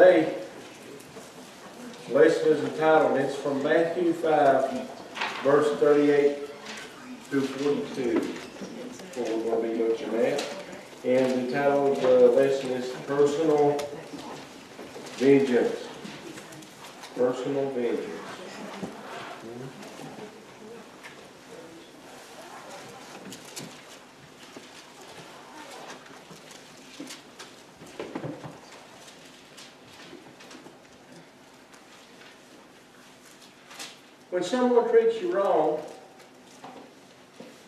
Today, lesson is entitled, it's from Matthew 5, verse 38 through 42. What we're going to be looking at. And the title of the lesson is Personal Vengeance. Personal Vengeance. When someone treats you wrong,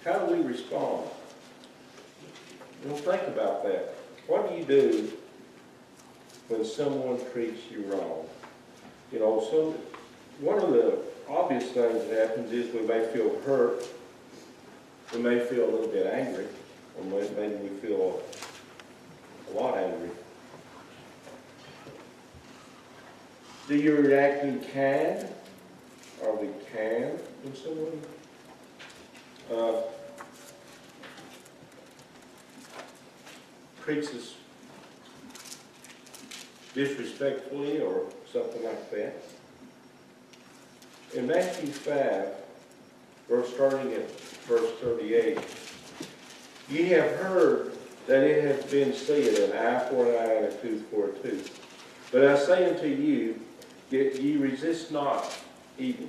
how do we respond? Well, think about that. What do you do when someone treats you wrong? You know, one of the obvious things that happens is we may feel hurt, we may feel a little bit angry, or maybe we feel a lot angry. Do you react in kind? Are we kind when someone treats us disrespectfully or something like that? In Matthew 5, starting at verse 38, ye have heard that it hath been said, an eye for an eye and a tooth for a tooth. But I say unto you, yet ye resist not evil.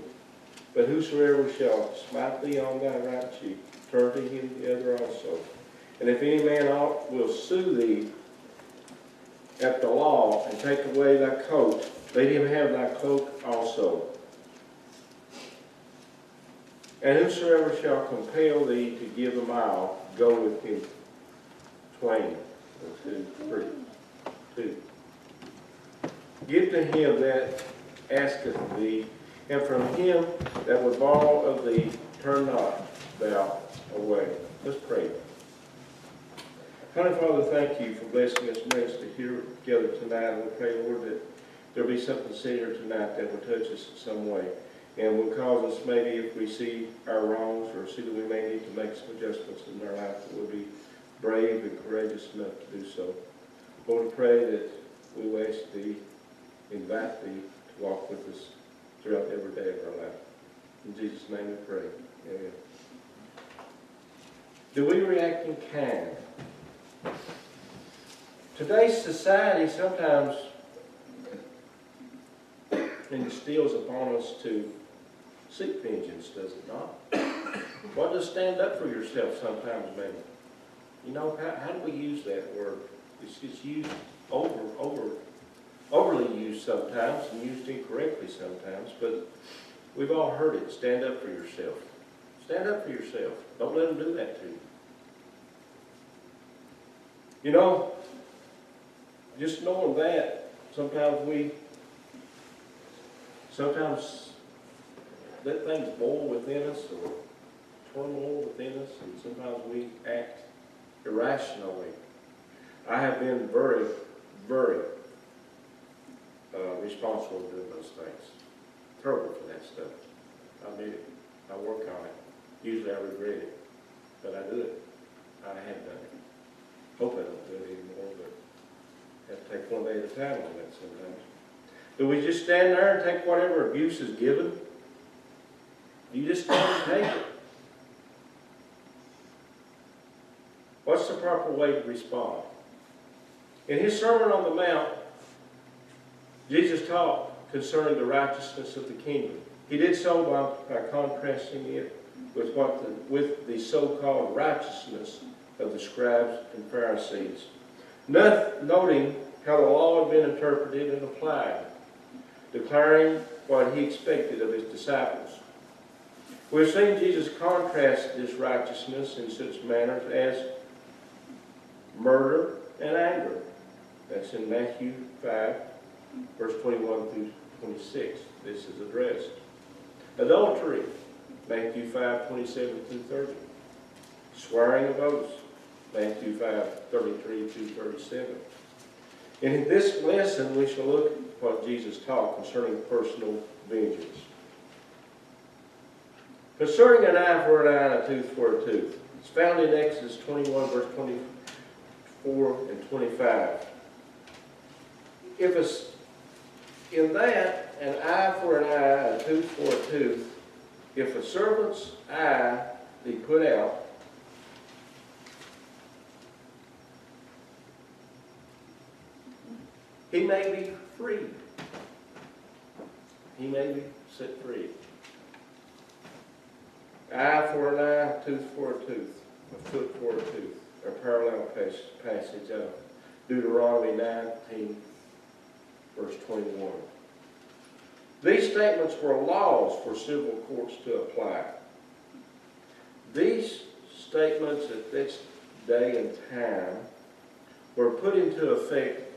But whosoever shall smite thee on thy right cheek, turn to him the other also. And if any man will sue thee at the law, and take away thy coat, let him have thy cloak also. And whosoever shall compel thee to give a mile, go with him twain, or two. Give to him that asketh thee, and from him that would borrow of thee, turn not thou away. Let's pray. Heavenly Father, thank you for blessing us to here together tonight. And we pray, Lord, that there be something said here tonight that will touch us in some way and will cause us, maybe if we see our wrongs or see that we may need to make some adjustments in our life, that we'll be brave and courageous enough to do so. Lord, we pray that we will ask thee, invite thee to walk with us throughout every day of our life. In Jesus' name we pray. Amen. Do we react in kind? Today's society sometimes instills upon us to seek vengeance, does it not? What does stand up for yourself sometimes mean? You know, how do we use that word? It's just used overly used sometimes and used incorrectly sometimes, but we've all heard it. Stand up for yourself. Stand up for yourself. Don't let them do that to you. You know, just knowing that, sometimes let things boil within us or turmoil within us, and sometimes we act irrationally. I have been very, very responsible for doing those things. Terrible for that stuff. I admit it. I work on it. Usually I regret it, but I do it. I have done it. Hope I don't do it anymore, but I have to take one day at a time on that sometimes. Do we just stand there and take whatever abuse is given? Do you just stand and take it? What's the proper way to respond? In his Sermon on the Mount, Jesus taught concerning the righteousness of the kingdom. He did so by contrasting it with the so-called righteousness of the scribes and Pharisees, noting how the law had been interpreted and applied, declaring what he expected of his disciples. We've seen Jesus contrast this righteousness in such manners as murder and anger. That's in Matthew 5, verse 21 through 26. This is addressed. Adultery, Matthew 5, 27 through 30. Swearing of oaths, Matthew 5, 33 through 37. In this lesson, we shall look at what Jesus taught concerning personal vengeance. Concerning an eye for an eye and a tooth for a tooth. It's found in Exodus 21, verse 24 and 25. If in that, an eye for an eye, a tooth for a tooth, if a servant's eye be put out, he may be freed. He may be set free. Eye for an eye, tooth for a tooth, a foot for a tooth. A parallel passage of Deuteronomy 19, verse 21. These statements were laws for civil courts to apply. These statements at this day and time were put into effect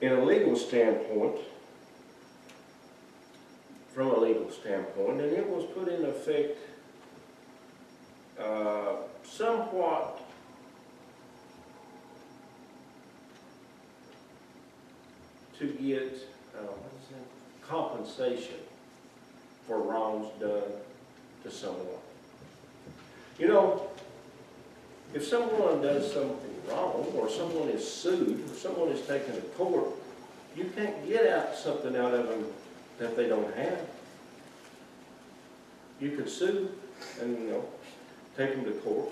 in a legal standpoint, from a legal standpoint, and it was put in effect somewhat to get compensation for wrongs done to someone. You know, if someone does something wrong, or someone is sued, or someone is taken to court, you can't get something out of them that they don't have. You could sue and, take them to court.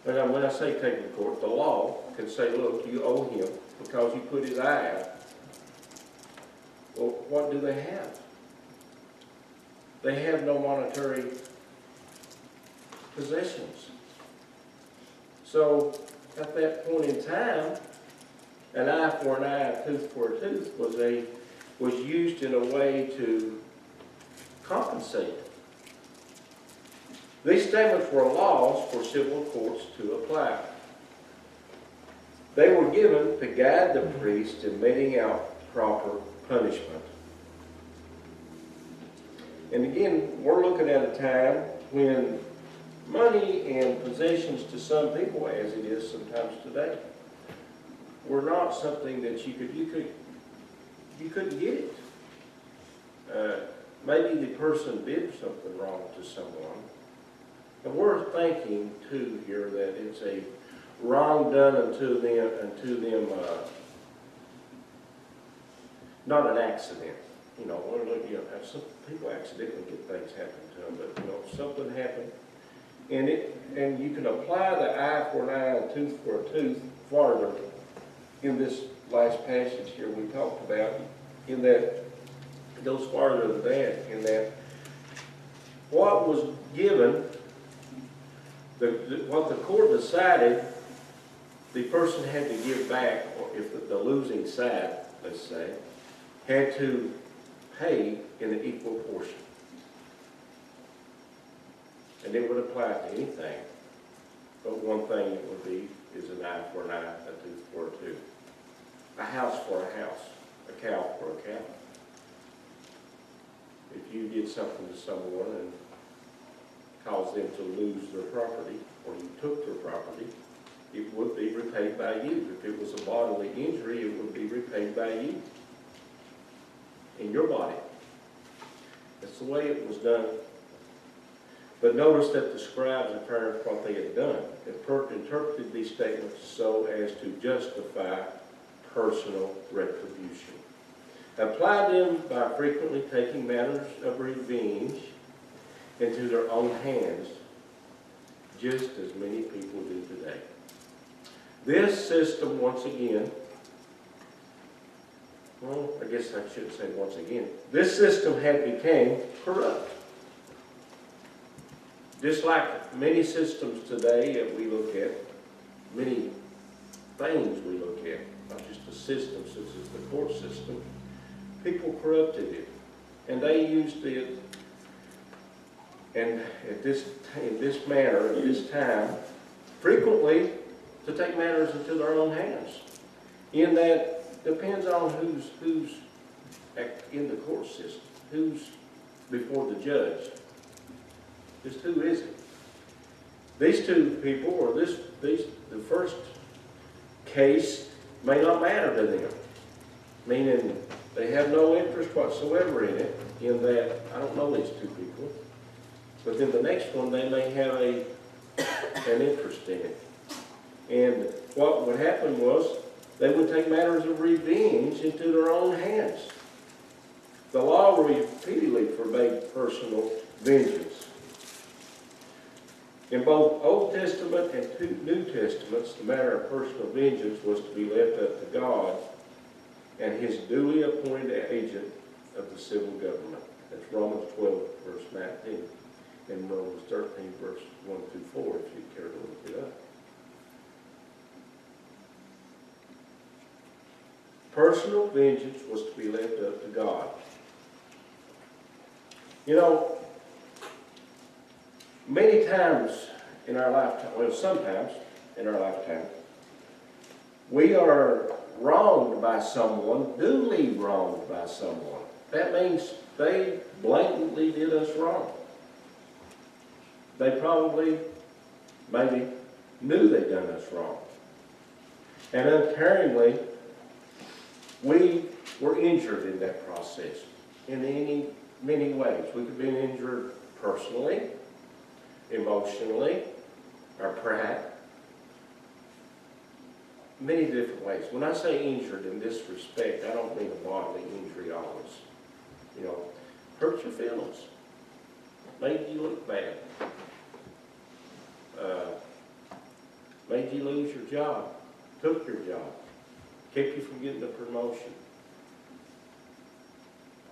And when I say take them to court, the law can say, look, you owe him because you put his eye out. Well, what do they have? They have no monetary possessions. So, at that point in time, an eye for an eye, a tooth for a tooth was used in a way to compensate. These statements were laws for civil courts to apply. They were given to guide the priest in meting out proper punishment. And again, we're looking at a time when money and possessions to some people, as it is sometimes today, were not something that you couldn't get it. Maybe the person did something wrong to someone. And we're thinking too here that it's a wrong done unto them, not an accident. Some people accidentally get things happen to them, but something happened, and you can apply the eye for an eye, a tooth for a tooth farther in this last passage here we talked about, in that it goes farther than that, in that what was given, what the court decided, the person had to give back, or if the losing side, let's say, had to pay in an equal portion. And it would apply to anything, but one thing it would be is an eye for an eye, a tooth for a tooth. A house for a house, a cow for a cow. If you did something to someone and caused them to lose their property, or you took their property, it would be repaid by you. If it was a bodily injury, it would be repaid by you in your body. That's the way it was done. But notice that the scribes affirmed what they had done. They interpreted these statements so as to justify personal retribution. Applied them by frequently taking matters of revenge into their own hands, just as many people do today. This system, once again, well, I guess I shouldn't say once again, this system had become corrupt. Just like many systems today that we look at, many things we look at, not just the system such as the court system, people corrupted it. And they used it, and in this manner, at this time, frequently to take matters into their own hands. In that, depends on who's in the court system, who's before the judge. Just who is it? These two people, or the first case may not matter to them, meaning they have no interest whatsoever in it, in that I don't know these two people. But then the next one, they may have an interest in it. And what would happen was They would take matters of revenge into their own hands. The law repeatedly forbade personal vengeance. In both Old Testament and New Testaments, the matter of personal vengeance was to be left up to God and his duly appointed agent of the civil government. That's Romans 12, verse 19, and Romans 13, verse 1 through 4, if you care to look it up. Personal vengeance was to be left up to God. You know, many times in our lifetime, well, sometimes in our lifetime, we are wronged by someone, duly wronged by someone. That means they blatantly did us wrong. They probably, maybe, knew they'd done us wrong. And uncaringly, we were injured in that process in many ways. We could be injured personally, emotionally, or perhaps many different ways. When I say injured in this respect, I don't mean a bodily injury always. You know, hurt your feelings, made you look bad, made you lose your job, took your job, kept you from getting a promotion.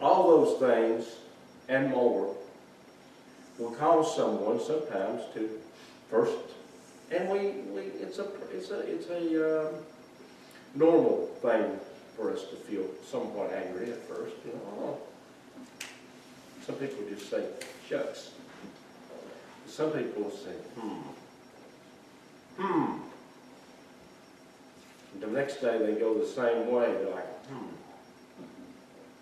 All those things and more will cause someone sometimes to first, and it's a normal thing for us to feel somewhat angry at first. You know, oh. Some people just say, shucks. Some people say, And the next day they go the same way. They're like,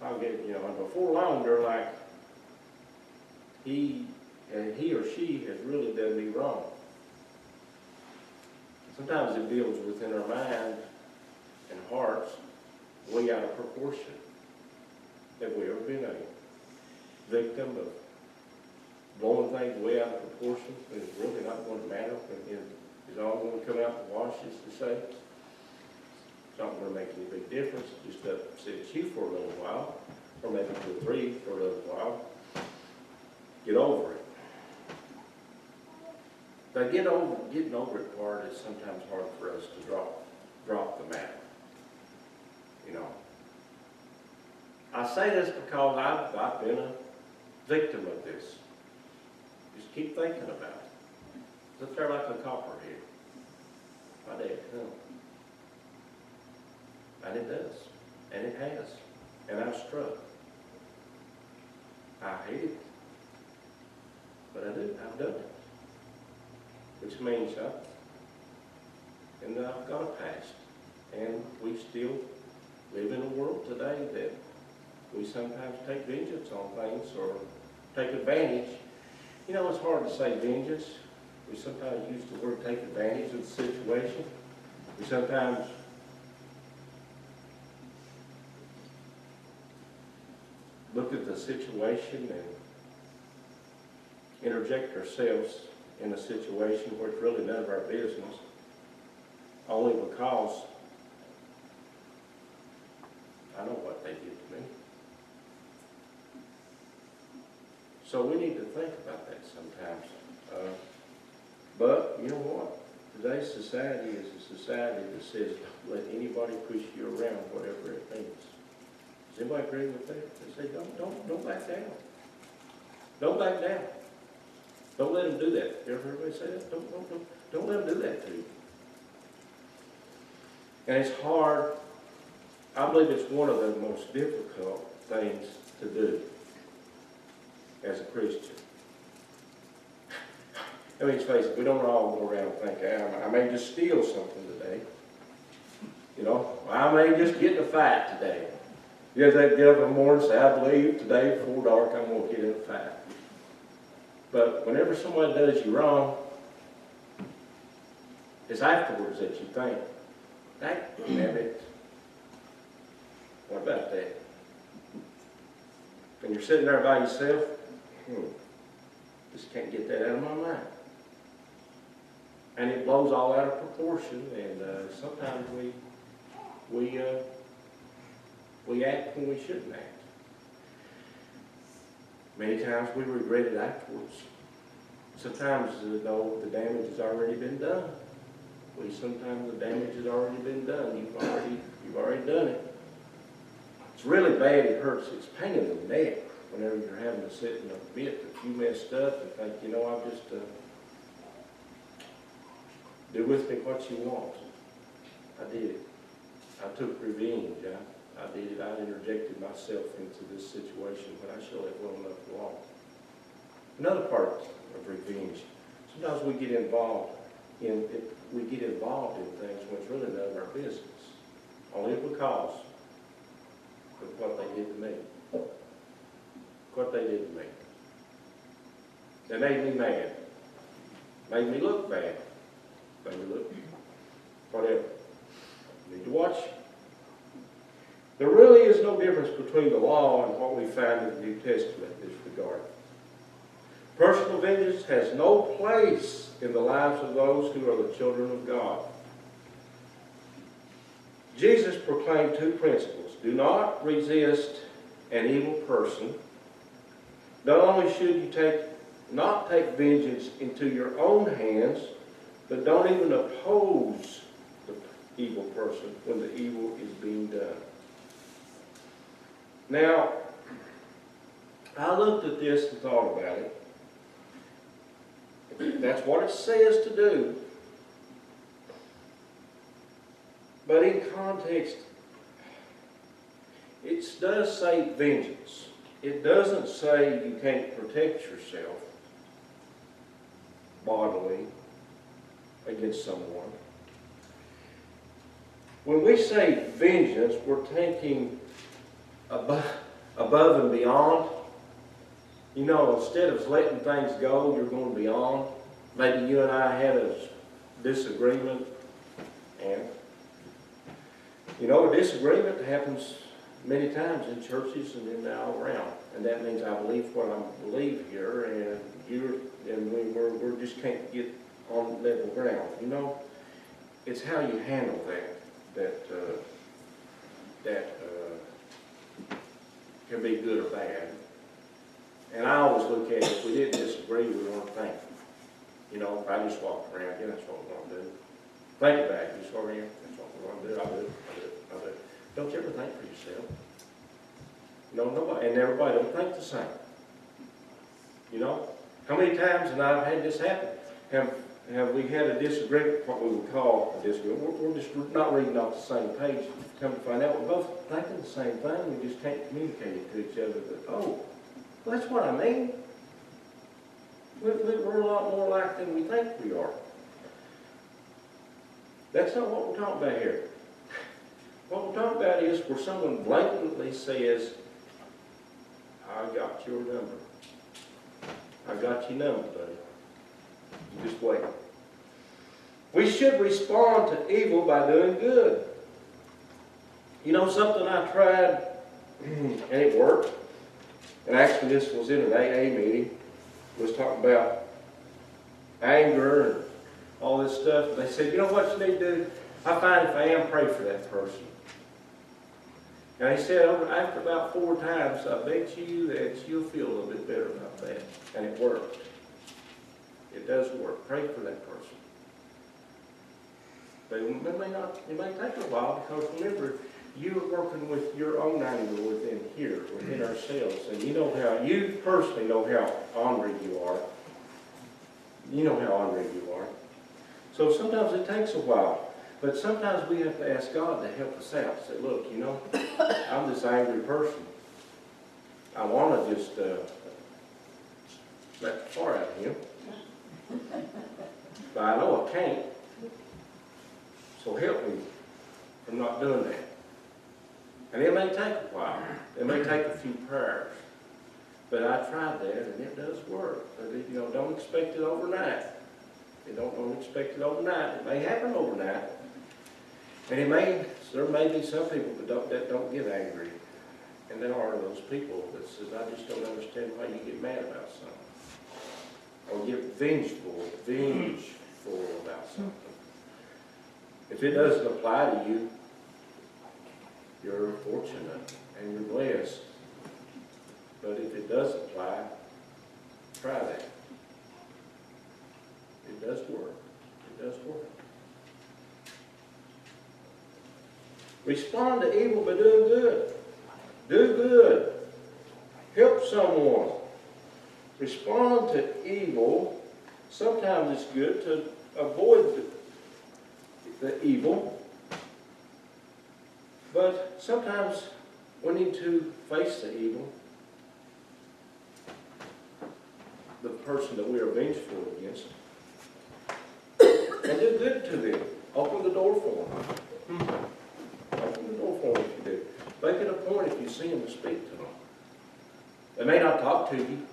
I'll get, you know, and before long they're like, he or she has really done me wrong. Sometimes it builds within our mind and hearts way out of proportion. Have we ever been a victim of blowing things way out of proportion when it's really not going to matter, when it's all going to come out in the wash, as to say? It's not going to make any big difference. It just upsets you for a little while, or maybe 2 or 3 for a little while. Get over it. The getting over it part is sometimes hard for us to drop the matter. You know. I say this because I've been a victim of this. Just keep thinking about it. It's up there like a copperhead. My dad come. And it does. And it has. And I've struck. I hate it. But I do. I've done it. Which means I've got a past. And we still live in a world today that we sometimes take vengeance on things or take advantage. You know, it's hard to say vengeance. We sometimes use the word take advantage of the situation. We sometimes look at the situation and interject ourselves in a situation where it's really none of our business, only because I know what they did to me. So we need to think about that sometimes. But you know what? Today's society is a society that says don't let anybody push you around, whatever it means. Does anybody agree with that? They say don't back down. Don't back down. Don't let them do that. You ever heard anybody say that? Don't let them do that to you. And it's hard. I believe it's one of the most difficult things to do as a Christian. I mean, let's face it, we don't all go around and think, I may just steal something today. You know, I may just get in a fight today. You get up in the morning and say, I believe today before dark I'm going to get in a fight. But whenever somebody does you wrong, it's afterwards that you think, damn it, what about that? And you're sitting there by yourself, just can't get that out of my mind. And it blows all out of proportion, and sometimes we act when we shouldn't act. Many times we regret it afterwards. Sometimes, though, the damage has already been done. Sometimes the damage has already been done. You've already done it. It's really bad. It hurts. It's pain in the neck whenever you're having to sit and admit that you messed up and think, you know, I'll just do with me what you want. I did it. I took revenge. I did it. I interjected myself into this situation when I should have well enough along. Another part of revenge. Sometimes we get involved in things when it's really none of our business. Only because of what they did to me. What they did to me. They made me mad. Made me look bad. Made me look whatever. You need to watch. There really is no difference between the law and what we find in the New Testament in this regard. Personal vengeance has no place in the lives of those who are the children of God. Jesus proclaimed two principles. Do not resist an evil person. Not only should you not take vengeance into your own hands, but don't even oppose the evil person when the evil is being done. Now, I looked at this and thought about it. That's what it says to do. But in context, it does say vengeance. It doesn't say you can't protect yourself bodily against someone. When we say vengeance, we're thinking above and beyond. You know, instead of letting things go, you're going beyond. Maybe you and I had a disagreement, and you know, a disagreement happens many times in churches and in all around, and that means I believe what I believe here, and we just can't get on level ground. You know, it's how you handle that can be good or bad. And I always look at it, if we didn't disagree, we weren't thinking. You know, if I just walked around, yeah, that's what we're going to do. Think about it, just over here, that's what we're going to do, I'll do it. Don't you ever think for yourself? No, nobody, and everybody don't think the same. You know? How many times, and I've had this happen, have we had a disagreement, what we would call a disagreement? We're just not reading off the same page. Come to find out, we're both thinking the same thing, we just can't communicate it to each other. But, oh, well, that's what I mean. We're a lot more alike than we think we are. That's not what we're talking about here. What we're talking about is where someone blatantly says, I got your number. I got your number, buddy. You just wait. We should respond to evil by doing good. You know, something I tried, and it worked. And actually this was in an AA meeting. It was talking about anger and all this stuff. And they said, you know what you need to do? I find if I am, pray for that person. And he said, after about 4 times, I bet you that you'll feel a little bit better about that. And it worked. It does work. Pray for that person. But it may take a while, because remember, you're working with your own anger within here, within ourselves. And you personally know how ornery you are. You know how ornery you are. So sometimes it takes a while. But sometimes we have to ask God to help us out. Say, look, you know, I'm this angry person. I want to just let the fire out of him. But I know I can't. So help me from not doing that. And it may take a while. It may take a few prayers. But I tried that, and it does work. But, you know, don't expect it overnight. Don't expect it overnight. It may happen overnight. And there may be some people that don't get angry. And there are those people that says, I just don't understand why you get mad about something. Or get vengeful about something. If it doesn't apply to you, you're fortunate and you're blessed. But if it does apply, try that. It does work. It does work. Respond to evil by doing good. Do good. Help someone. Respond to evil. Sometimes it's good to avoid the evil. But sometimes we need to face the evil. The person that we are vengeful against. And do good to them. Open the door for them. Open the door for them if you do. Make it a point if you see them to speak to them. They may not talk to you.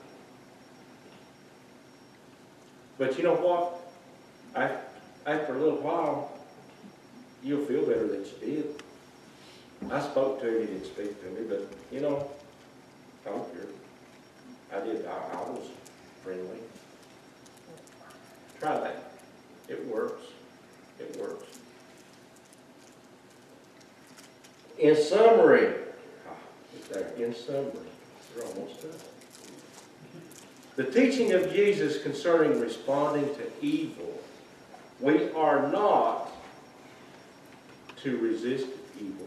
But you know what? After a little while, you'll feel better that you did. I spoke to you, you didn't speak to me, but you know, I don't care. I did. I was friendly. Try that. It works. It works. In summary, in summary, we're almost done. The teaching of Jesus concerning responding to evil, we are not to resist evil.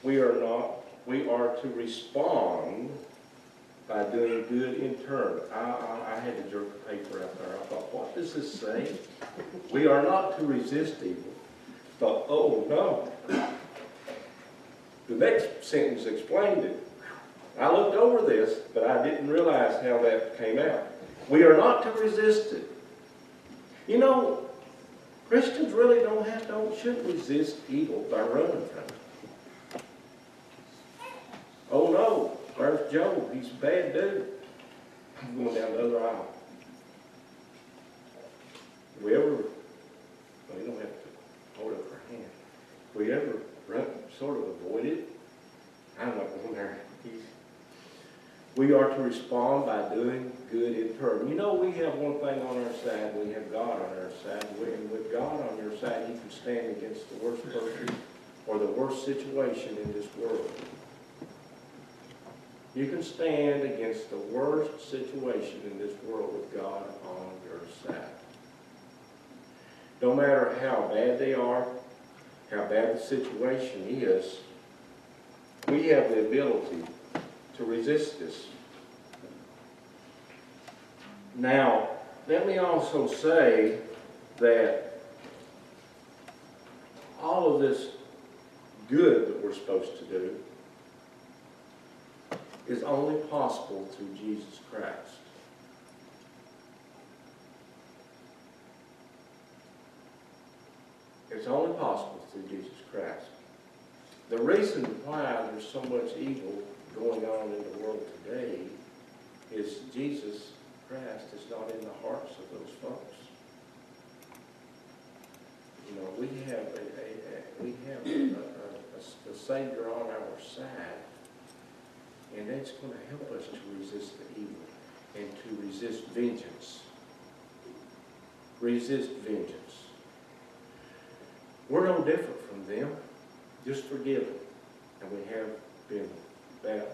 We are not. We are to respond by doing good in turn. I had to jerk the paper out there. I thought, what does this say? We are not to resist evil. I thought, oh no. The next sentence explained it. I looked over this, but I didn't realize how that came out. We are not to resist it. You know, Christians really shouldn't resist evil by running from it. Oh no, there's Job. He's a bad dude. I'm going down the other aisle. If we ever, well, you don't have to hold up our hand. If we ever sort of avoid it, I'm not going there. We are to respond by doing good in turn. You know, we have one thing on our side. We have God on our side. And with God on your side, you can stand against the worst person or the worst situation in this world. You can stand against the worst situation in this world with God on your side. No matter how bad they are, how bad the situation is, we have the ability to resist this. Now, let me also say that all of this good that we're supposed to do is only possible through Jesus Christ. It's only possible through Jesus Christ. The reason why there's so much evil going on in the world today is Jesus Christ is not in the hearts of those folks. You know, we have a Savior on our side, and that's going to help us to resist the evil and to resist vengeance. Resist vengeance. We're no different from them, just forgiven. And we have been baptized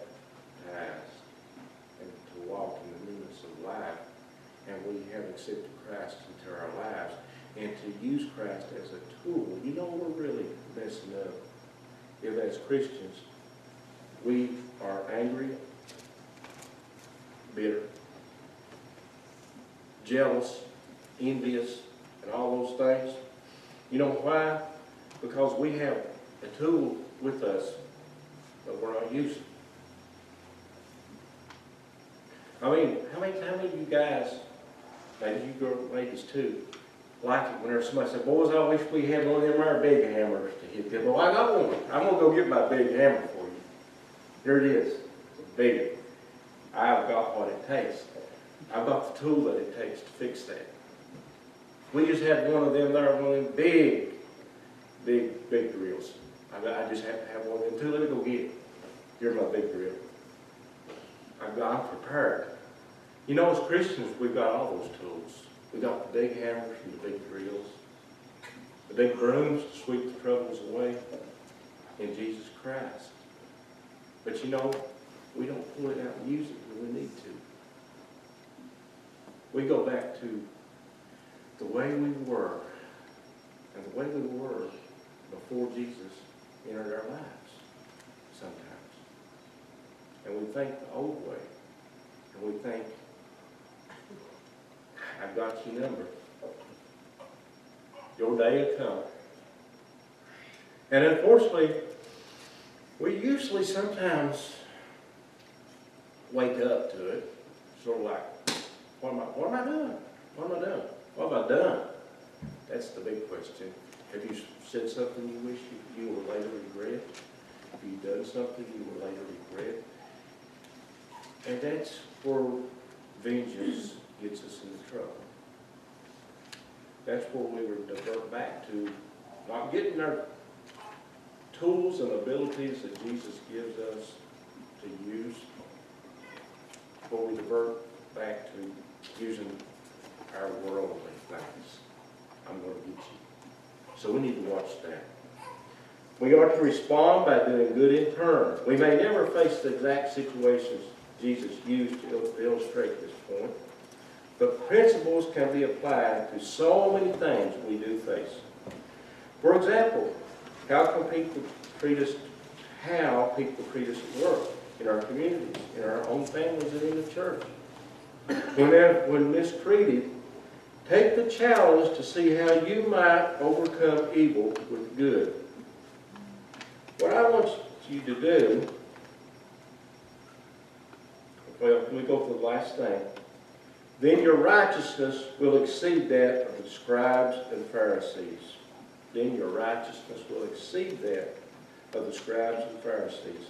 and to walk in the newness of life. And we have accepted Christ into our lives. And to use Christ as a tool. You know, we're really messing up if as Christians we are angry, bitter, jealous, envious, and all those things. You know why? Because we have a tool with us that we're not using. I mean, how many of you guys, maybe you girls, ladies too, like it whenever somebody says, boys, I wish we had one of them our big hammers to hit them. Well, I got one. I'm going to go get my big hammer for you. Here it is. It's big. I've got what it takes. I've got the tool that it takes to fix that. We just had one of them there, one of them big drills. I just have to have one of them too. Let me go get it. Here's my big drill. I'm prepared. You know, as Christians, we've got all those tools. We've got the big hammers and the big drills, the big brooms to sweep the troubles away in Jesus Christ. But you know, we don't pull it out and use it when we need to. We go back to the way we were, and the way we were before Jesus entered our lives sometimes. And we think the old way. And we think, I've got your number. Your day will come. And unfortunately, we usually sometimes wake up to it, sort of like, what am I doing? What am I doing? What have I done? That's the big question. Have you said something you wish you will later regret? Have you done something you will later regret? And that's where vengeance gets us into trouble. That's where we were divert back to not getting our tools and abilities that Jesus gives us to use, before we divert back to using our worldly things. I'm going to get you. So we need to watch that. We are to respond by doing good in turn. We may never face the exact situations Jesus used to illustrate this point, but principles can be applied to so many things we do face. For example, how people treat us at work, in our communities, in our own families, and in the church. When mistreated, take the challenge to see how you might overcome evil with good. What I want you to do, well, we go to the last thing. Then your righteousness will exceed that of the scribes and Pharisees. Then your righteousness will exceed that of the scribes and Pharisees.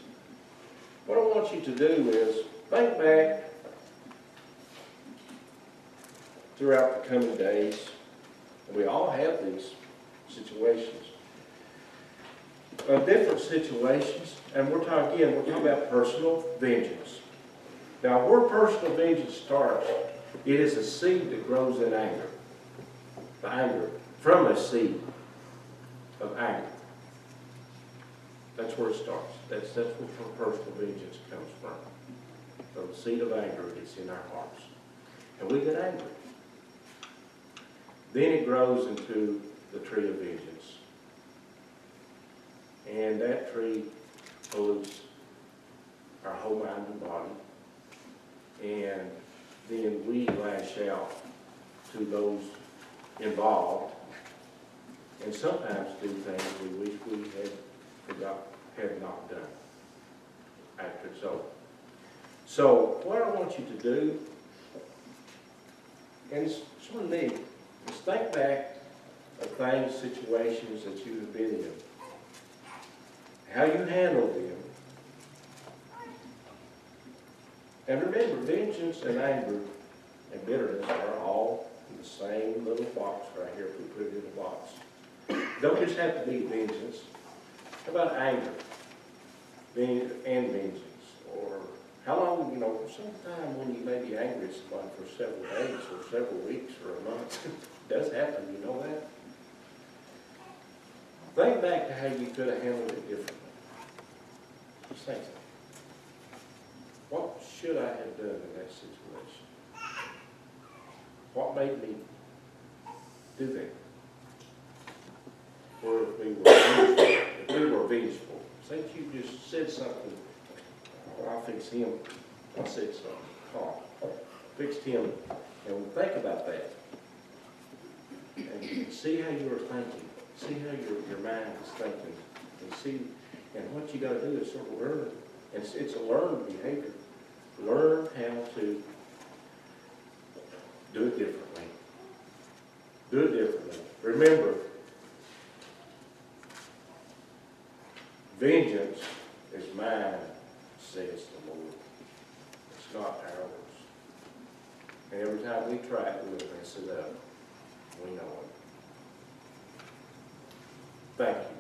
What I want you to do is think back throughout the coming days. And we all have these situations. Different situations, and we're talking about personal vengeance. Now, where personal vengeance starts, it is a seed that grows in anger. The anger, from a seed of anger. That's where it starts. That's where personal vengeance comes from. From the seed of anger that's in our hearts. And we get angry. Then it grows into the tree of vengeance. And that tree pollutes our whole mind and body. And then we lash out to those involved, and sometimes do things we wish we had not done after it's over. So what I want you to do, and it's sort of neat, is think back of things, situations that you have been in, how you handled them. And remember, vengeance and anger and bitterness are all in the same little box right here if we put it in a box. Don't just have to be vengeance. How about anger and vengeance? Or how long, sometime when you may be angry at somebody for several days or several weeks or a month. It does happen, you know that? Think back to how you could have handled it differently. Just think. What should I have done in that situation? What made me do that? Or if we were vengeful, say that you just said something, I'll fix him. I said something, fixed him, and think about that. And see how you were thinking. See how your mind is thinking. And what you got to do is sort of learn. It's a learned behavior. Learn how to do it differently. Do it differently. Remember, vengeance is mine, says the Lord. It's not ours. And every time we try it, we'll mess it up. We know it. Thank you.